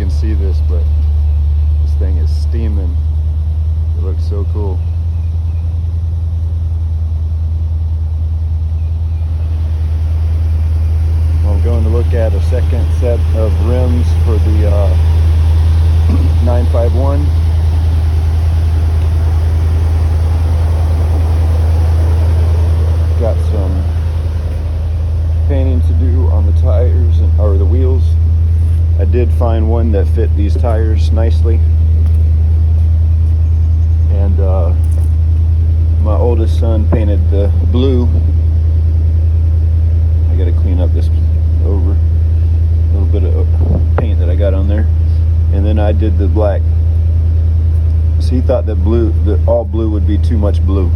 can see this, but this thing is steaming. It looks so cool. I'm going to look at a second set of rims for the 951. Got some painting to do on the tires or the wheels. I did find one that fit these tires nicely, and my oldest son painted the blue. I got to clean up this over a little bit of paint that I got on there, and then I did the black. So he thought that all blue would be too much blue.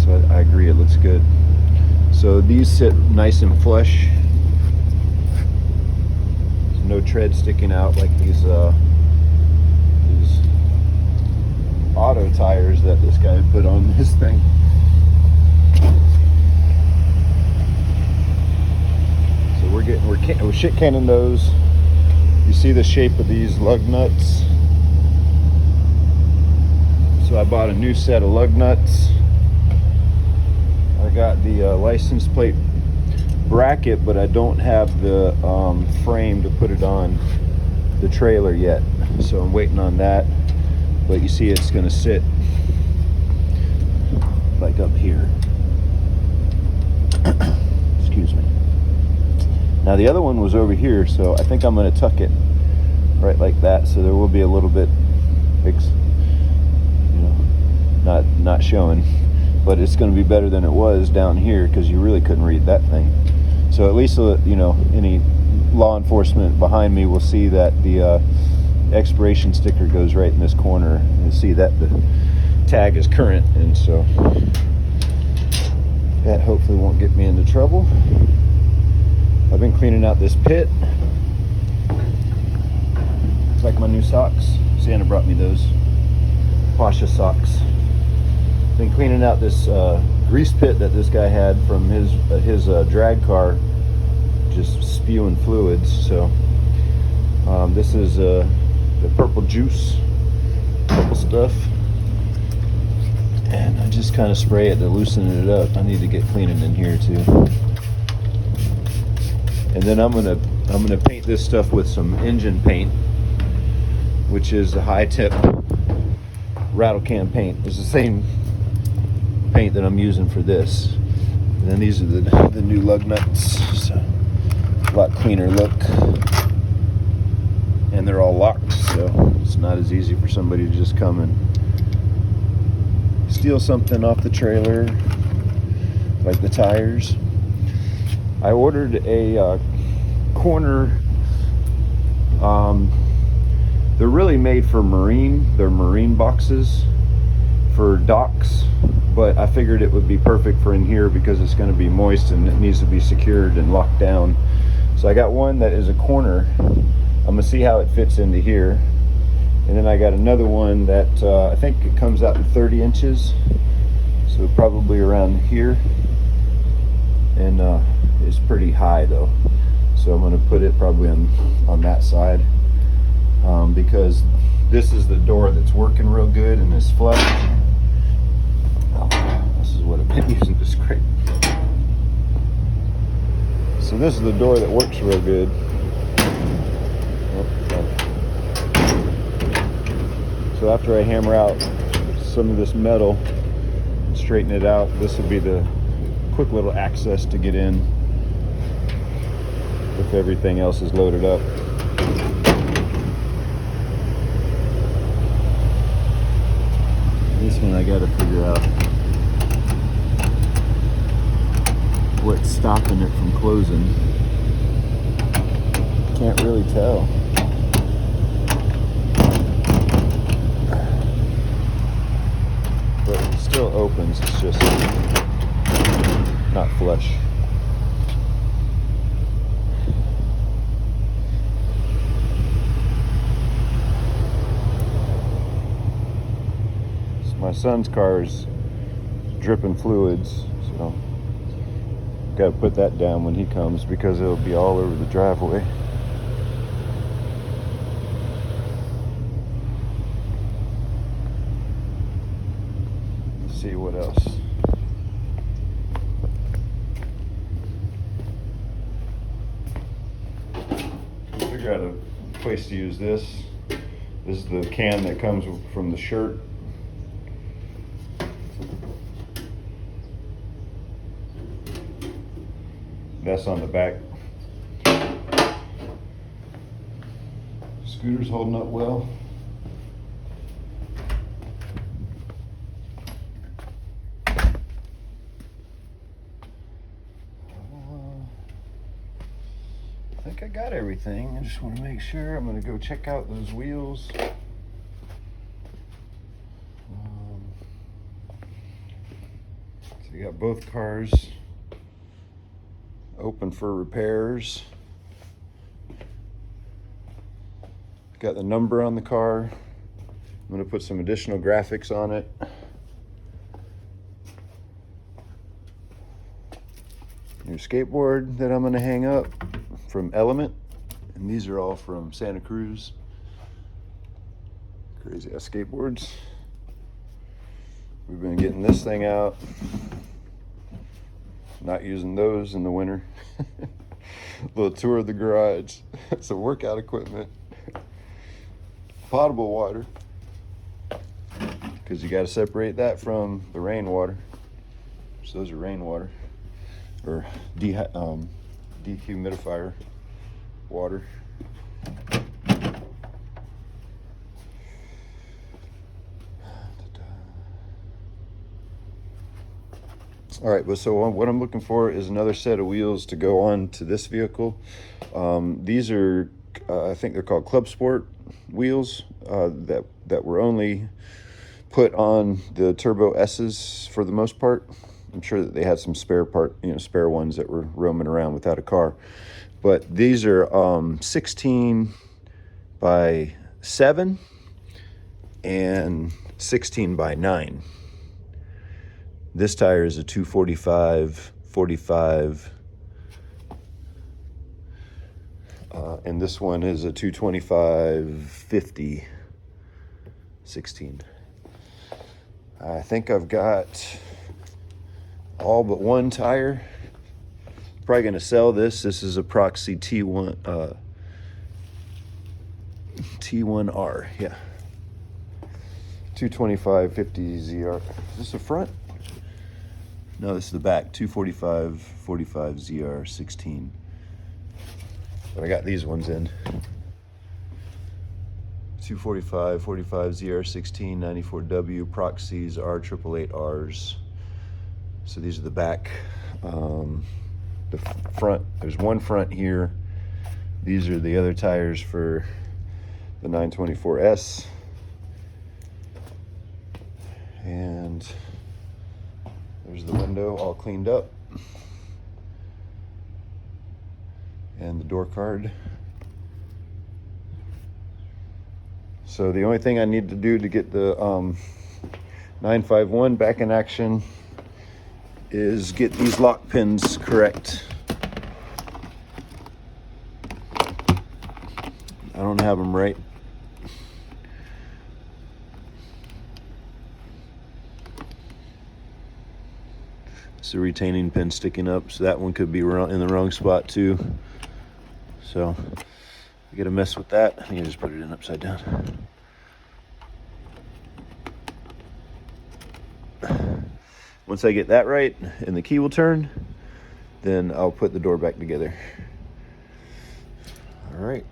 So I agree, it looks good. So these sit nice and flush. There's no tread sticking out like these auto tires that this guy put on this thing. So we're shit canning those. You see the shape of these lug nuts. So I bought a new set of lug nuts. I got the license plate bracket, but I don't have the frame to put it on the trailer yet, so I'm waiting on that. But you see it's going to sit like up here. Excuse me. Now the other one was over here, so I think I'm going to tuck it right like that, so there will be a little bit, not showing. But it's going to be better than it was down here, because you really couldn't read that thing. So at least, any law enforcement behind me will see that the expiration sticker goes right in this corner, and see that the tag is current, and so that hopefully won't get me into trouble. I've been cleaning out this pit. Looks like my new socks. Santa brought me those Pasha socks. Been cleaning out this grease pit that this guy had from his drag car, just spewing fluids. So this is the purple juice, purple stuff, and I just kind of spray it to loosen it up. I need to get cleaning in here too. And then I'm gonna paint this stuff with some engine paint, which is a high tip rattle can paint. It's the same paint that I'm using for this. And then these are the new lug nuts, so a lot cleaner look, and they're all locked, so it's not as easy for somebody to just come and steal something off the trailer, like the tires. I ordered a corner. They're really made for marine. They're marine boxes for docks, but I figured it would be perfect for in here because it's going to be moist and it needs to be secured and locked down. So I got one that is a corner. I'm gonna see how it fits into here, and then I got another one that I think it comes out in 30 inches, so probably around here, and it's pretty high though, so I'm going to put it probably on that side, because this is the door that's working real good and is flush. This is what I've been using to scrape. So this is the door that works real good. So after I hammer out some of this metal and straighten it out, this will be the quick little access to get in if everything else is loaded up. This one I gotta figure out what's stopping it from closing. Can't really tell. But it still opens, it's just not flush. So my son's car is dripping fluids, so got to put that down when he comes because it'll be all over the driveway. what else? Figure out a place to use this. This is the can that comes from the shirt. That's on the back. Scooter's holding up well. I think I got everything. I just want to make sure. I'm going to go check out those wheels. So you got both cars open for repairs. Got the number on the car. I'm going to put some additional graphics on it. New skateboard that I'm going to hang up from Element, and these are all from Santa Cruz. Crazy ass skateboards. We've been getting this thing out, not using those in the winter. Little tour of the garage. Some workout equipment, potable water, because you got to separate that from the rainwater. So those are rainwater, or dehumidifier water. All right, but so what I'm looking for is another set of wheels to go on to this vehicle. These are, I think they're called Club Sport wheels that were only put on the Turbo S's for the most part. I'm sure that they had some spare ones that were roaming around without a car. But these are 16 by 7 and 16 by 9. This tire is a 245, 45, and this one is a 225, 50, 16. I think I've got all but one tire. Probably gonna sell this. This is a Proxy T1, T1R, yeah. 225, 50 ZR. Is this the front? No, this is the back. 245, 45 ZR 16. But I got these ones in. 245, 45 ZR 16, 94W Proxies R888Rs. So these are the back. The front, there's one front here. These are the other tires for the 924S. And there's the window all cleaned up. And the door card. So the only thing I need to do to get the 951 back in action is get these lock pins correct. I don't have them right. It's a retaining pin sticking up, so that one could be in the wrong spot too. So I gotta mess with that. I think I just put it in upside down. Once I get that right and the key will turn, then I'll put the door back together. All right.